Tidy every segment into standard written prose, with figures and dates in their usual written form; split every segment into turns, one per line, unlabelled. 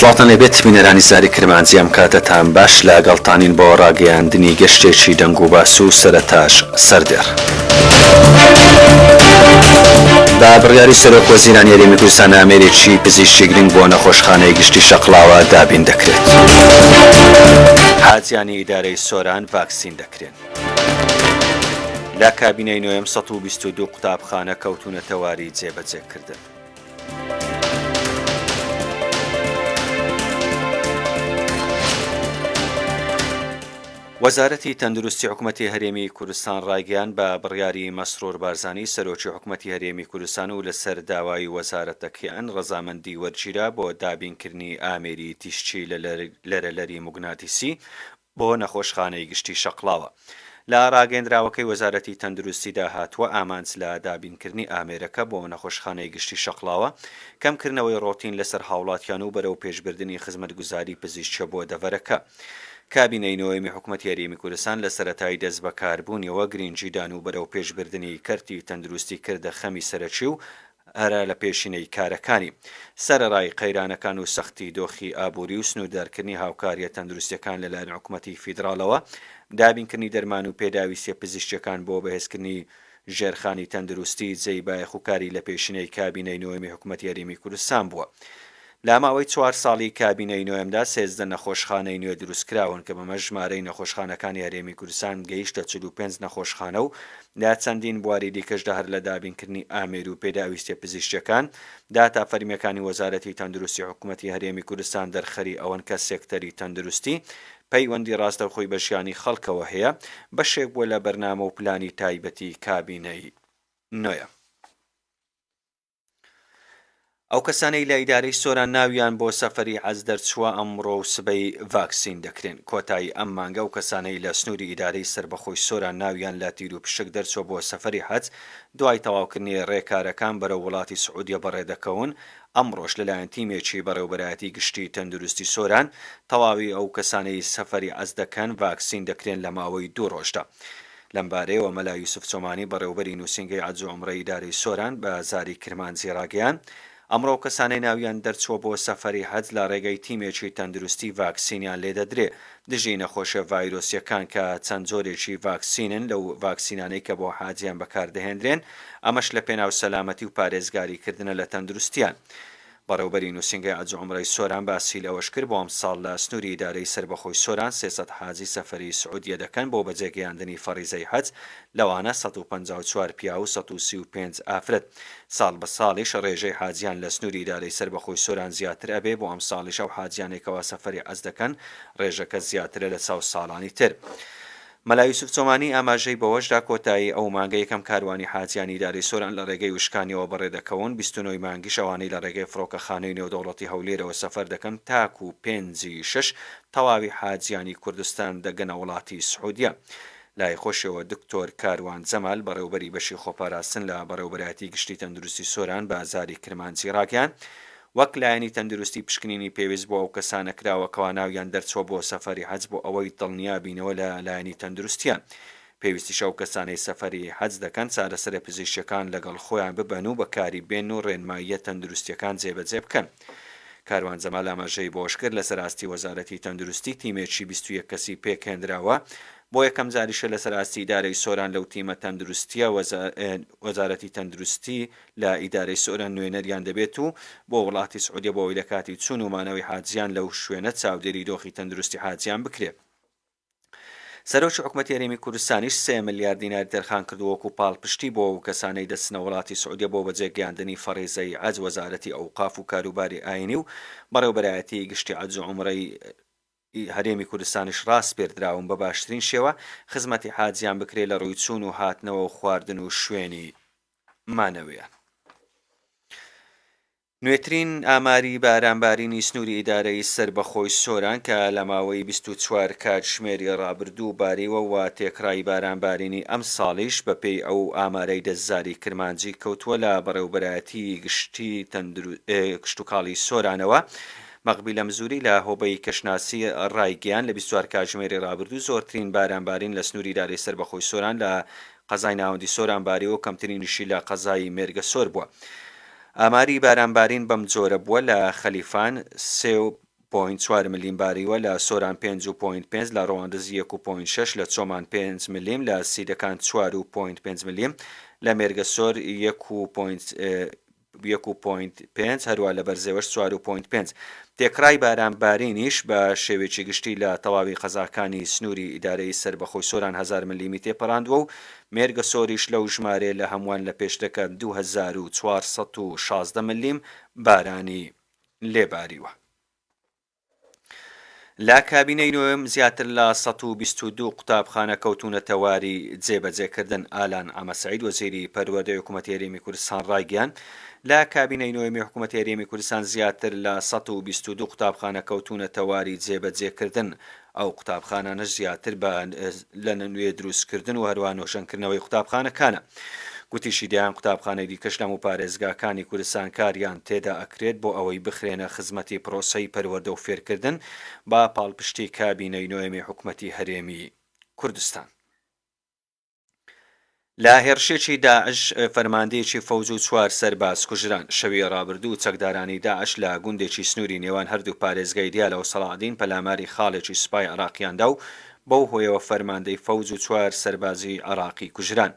سڵاتان لەبێت بینەرانی زاری کرمانجی ئەم کاتەتان باش لەگەڵتانین بۆ ڕاگەیاندنی گەشتێکی دەنگ و باس و سەرەتاش سەردێڕ. با بڕیاری سەرۆک وەزیرانی هەرێمی کوردستان ئامێرێکی پزیشکی گرنگ بۆ نەخۆشخانەی گشتی شەقڵاوە دابین دەکرێت. حاجیانی ئیدارەی سۆران ڤاکسین دەکرێن. لە کابینەی نوێم 122 قوتابخانە کەوتونەتە واری جێبەجێکردن. وەزارەتی تەندروستی حکوومەتی هەرێمی کوردستان ڕایگەیان بە بڕیاری مەسرور بارزانی سەرۆکی حکوومەتی هەرێمی کوردستان و لەسەر داوای وەزارەتەکەیان ڕەزامەندی وەرگیرا بۆ دابینکردنی ئامێری تیشکی لەرەلەری موگناتیسی بۆ نەخۆشخانەی گشتی شەقڵاوە. لە ڕاگەیەندراوەکەی وەزارەتی تەندروستیدا هاتووە ئامانج لە دابینکردنی ئامێرەکە بۆ نەخۆشخانەی گشتی شەقڵاوە کەمکردنەوەی ڕۆتین لەسەر هاوڵاتیان و بەرەو پێشبردننی خزمەتگوزاری پزیشکە بۆ دەڤەرەکە. کابینەی نوێمی حکوومەتی هەرێمی کوردستان لە سەرەتای دەست بەکاربوونیەوە گرنگجیدان و بەرەو پێشبردننی کەرتی تەندروستی کردە خەمی سەرەکی و هەرە لە پێشینەی کارەکانی سەرەڕای قەیرانەکان و سەختی دۆخی ئابووری و سنوردارکردنی هاوکاریە تەندروستیەکان لەلایەن حکوومەتی فیدراڵەوە دابینکردنی دەرمان و پێداویستە پزیشکەکان بۆ بەهێزکردنی ژێرخانی تەندروستی جێی بایەخوکاری لە پێشینەی کابینەی نوێمی حکوومەتی هەرێمی کوردستان بووە. لە ماوەی 4 ساڵی کابینەی نوێمدا 13 نەخۆشخانەی نوێ دروستکراون کە بەمە ژمارەی نەخۆشخانەکانی هەرێمی کوردستان گەیشتە 45 نەخۆشخانە و لا چەندین بواری دیکەشدا هەر لە دابینکردنی ئامێر و پێداویستە پزیشکەکان داتا فەرمیەکانی وەزارەتی تەندروستی حکوومەتی هەرێمی کوردستان دەرخەری ئەوەن کە سێکتەری تەندروستی پەیوەندی ڕاستەوخۆی بە ژیانی خەڵکەوە هەیە بەشێک بووە لە بەرنامە و پلانی تایبەتی کابینەی نوێە. ئەو کەسانەی لە ئیدارەی سۆران ناویان بۆ سەفەری حەج دەرچووە ئەمڕۆ و سبەی ڤاکسین دەکرێن. کۆتایی ئەم مانگە و کەسانەی لە سنووری ئیدارەی سربەخۆی سۆران ناویان لە تیر و پشک دەرچووە بۆ سەفەری حەج دوای تەواوکردنی ڕێکارەکان بەرەو وڵاتی سعودیە بەڕێدەکەون ئەمڕۆژ لەلایەن تیمێکی بەڕێوەبەرایەتی گشتی تەندروستی سۆران تەواوی ئەو کەسانەی سەفەری حەج دەکەن ڤاکسین دەکرێن لە ماوەی 2 ڕۆژدا. لەمبارەیەوە مەلا یوسف چۆمانی بەڕێوەبەری نووسینگەی حەج و عومرەی ئیدارەی سۆران بە زاری کرمانجی ڕاگەیان ئەمڕۆ کەسانەی ناویان دەرچووە بۆ سەفەری حەج لە ڕێگەی تیمێکی تەندروستی ڤاکسینیان لێدەدرێ دژی نەخۆشە ڤایرۆسیەکان کە چەند جۆرێکی ڤاکسینن لەو ڤاکسینانەی کە بۆ حاجیان بەکاردەهێنرێن ئەمەش لە پێناو سەلامەتی و پارێزگاریکردنە لە تەندروستیان. بەڕێوەبەری نووسینگەی حەج و عومرەی سۆران باسی لەوەش کرد بۆ ئەم ساڵ لە سنووری ئیدارەی سربەخۆی سۆران 300 حاجی سەفەری سعودیە دەکەن بۆ بەجێگەیاندنی فەریزەی حەج لەوانە 154 پیا و 135 ئافرەت. ساڵ بە ساڵیش ڕێژەی حاجیان لە سنووری ئیدارەی سربەخۆی سۆران زیاتر ئەبێ بۆ ئەم ساڵیش ئەو حاجیانێکەوە سەفەری حەج دەکەن ڕێژەکە زیاترە لە چاو ساڵانی تر. مەلا یوسف چۆمانی ئاماژەی بەوەشدا کۆتایی ئەو مانگە یەکەم کاروانی حاجیانی ئیدارەی سۆران لە ڕێگەی وشکانیەوە بەڕێدەکەون 29 مانگیش ئەوانەی لە ڕێگەی فڕۆکەخانەی نێودەوڵەتی هەولێرەوە سەفەر دەکەن تاکو 5/6 تەواوی حاجیانی کوردستان دەگەنە وڵاتی سعودیە. لای خۆشەوە دکتۆر کاروان جەمال بەڕێوەبەری بەشی خۆپاراستن لە بەڕێوەبەرایەتی گشتی تەندروستی سۆران بە زاری کرمانجی ڕاگەیان وەک لایەنی تەندروستی پشکنینی پێویست بۆ ئەو کەسانە کراوەکەوە ناویان دەرچووە بۆ سەفەری حەج بۆ ئەوەی دڵنیابینەوە لە لایەنی تەندروستیان پێویستیش ئەو کەسانەی سەفەری حەج دەکەن چارەسەرە پزیشکەکان لەگەڵ خۆیان ببەن و بەکاری بێن و ڕێنماییە تەندروستیەکان جێبەجێ بکەن. کاروان جەمال ئاماژەی بۆش کرد لە سەراستی وەزارەتی تەندروستی تیمێکی 21 کەسی پێکهێنراوە بۆ یەکەم جاریشە لە سەراستی ئیدارەی سۆران لەو تیمە تەندروستیە وەزارەتی تەندروستی لە ئیدارەی سۆران نوێنەریان دەبێت و بۆ وڵاتی سعودیە بۆەوەی لە کاتی چوون و مانەوەی حاجیان لەو شوێنە چاودێری دۆخی تەندروستی حاجیان بکرێت. سەرۆکی حکوومەتی هەرێمی کوردستانیش 3 ملیار دینار دەرخان کردووەکو پاڵپشتی بۆ ئەو کەسانەی دەچنە وڵاتی سعودیە بۆ بەجێگەیاندنی فەریزەی حەج وەزارەتی ئەوقاف و کاروباری ئاینی و بەڕێوەبەرایەتی گشتی حەج و عومرەی هەرێمی کوردستانیش ڕاست پێردراون بە باشترین شێوە خزمەتی حاجیان بکرێت لە ڕووی چوون و هاتنەوە و خواردن و شوێنی مانەوەیان. نوێترین ئاماری بارانبارینی سنووری ئیدارەی سربەخۆی سۆران کە لە ماوەی 24 کاتژمێری ڕابردوو باریوە و تێکڕای بارانبارینی ئەم ساڵیش بەپێی ئەو ئامارەی دەستزاری کرمانجی کەوتووە لە بەڕێوەبەرایەتی گشتی کشتتوکاڵی سۆرانەوە مەغبی لە مزوری لە هۆبەی کەشناسی ڕایگەیان لە 24 کاتژمێری ڕابردوو زۆرترین بارانبارین لە سنووری ئیدارەی سربەخۆی سۆران لە قەزای ناوەندی سۆران باریەوە و کەمترینیشی لە قەزای مێرگە سۆر بووە. ئاماری بارانبارین بەم جۆرە بووە لە خەلیفان 1.4 ملیم باریوە لە سۆران 5.5 لە ڕەواندزی 1.6 لە چۆمان 5 ملیم لە سیدەکان 4.5 ملیم لە مێرگە سۆر 1.5 هەروە لە بەرزێوەش 4.5 تێکڕای بارانبارینیش بە شێوێکی گشتی لە تەواوی قەزاکانی سنووری ئیدارەی سربەخۆی سۆران 1000 ملیمی تێپەڕاندووە و مێرگە سۆریش لەو ژمارە لە هەمووان لە پێشدەکە 2416 ملیم بارانی لێباریوە. لا کابینەی نوێم زیاتر لە 122 قوتابخانە کەوتونەتە واری جێبەجێکردن. ئالان ئامەسعید وەزیری پەروەردەی حکوومەتی هەرێمی کوردستان ڕایگەیاند لا کابینەی نوێمی حکوومەتی هەرێمی کوردستان زیاتر لە 122 قوتابخانە کەوتونەتە واری جێبەجێکردن. ئەو قوتابخانانە زیاتر لە نوێ دروستکردن و هەروە نۆشنکردنەوەی قوتابخانەکانە. گوتیشی دیان قوتابخانەی دیکەش لەم و پارێزگاکانی کوردستان کاریان تێدا ئەکرێت بۆ ئەوەی بخرێنە خزمەتی پرۆسەی پەروەردە و فێرکردن با پاڵپشتی کابینەی نوێمی حکوومەتی هەرێمی کوردستان. لا هێرشێکی داعش فەرماندەیەکی فەوز و 4 سەرباز کوژران. شەوی ڕابردوو چەکدارانی داعش لە گوندێکی سنووری نێوان هەردوو پارێزگای دیالە و سەلاحدین پەلاماری خاڵێکی سوپای عراقیاندا و بەو هۆیەوە فەرماندەی فەوز و 4 سەربازی عراقی کوژران.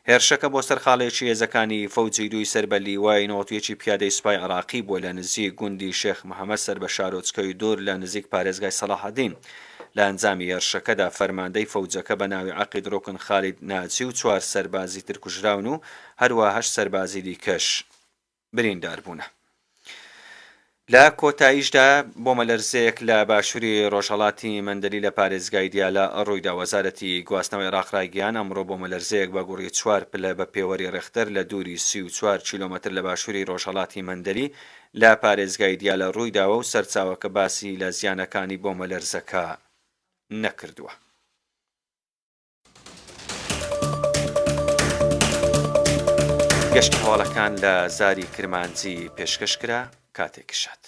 هێرشەکە بۆ سەرخاڵێکی هێزەکانی فەوجی دووی سەر بە لیوای نۆتویەکی پیادەی سوپای عراقی بووە لە نزیک گوندی شێخ محەممەد سەر بە شارۆچکەوی دوور لە نزیک پارێزگای سەلاحدین. لە ئەنجامی هێرشەکەدا فەرماندەی فەوجەکە بە ناوی عەقید ڕۆکن خالید ناجی و 4 سەربازی تر کوژراون و هەروە 8 سەربازی دیکەش بریندار بوونە. لە کۆتاییشدا بۆمەلەرزەیەک لە باشووری ڕۆژهەڵاتی مەندەلی لە پارێزگای دیالە ڕوویدا. وەزارەتی گواستنەوەی عێراق ڕایگەیاند ئەمڕۆ بۆمەلەرزەیەک بە گوڕی 4 پلە بە پێوەری ڕێختەر لە دووری 34 کیلۆمەتر لە باشووری ڕۆژهەڵاتی مەندەلی لە پارێزگای دیالە ڕوویداوە و سەرچاوەکە باسی لە زیانەکانی بۆمەلەرزەکە نەکردووە. گەشتی هەواڵەکان لە زاری کرمانجی پێشکەشکرا کاتێک شات.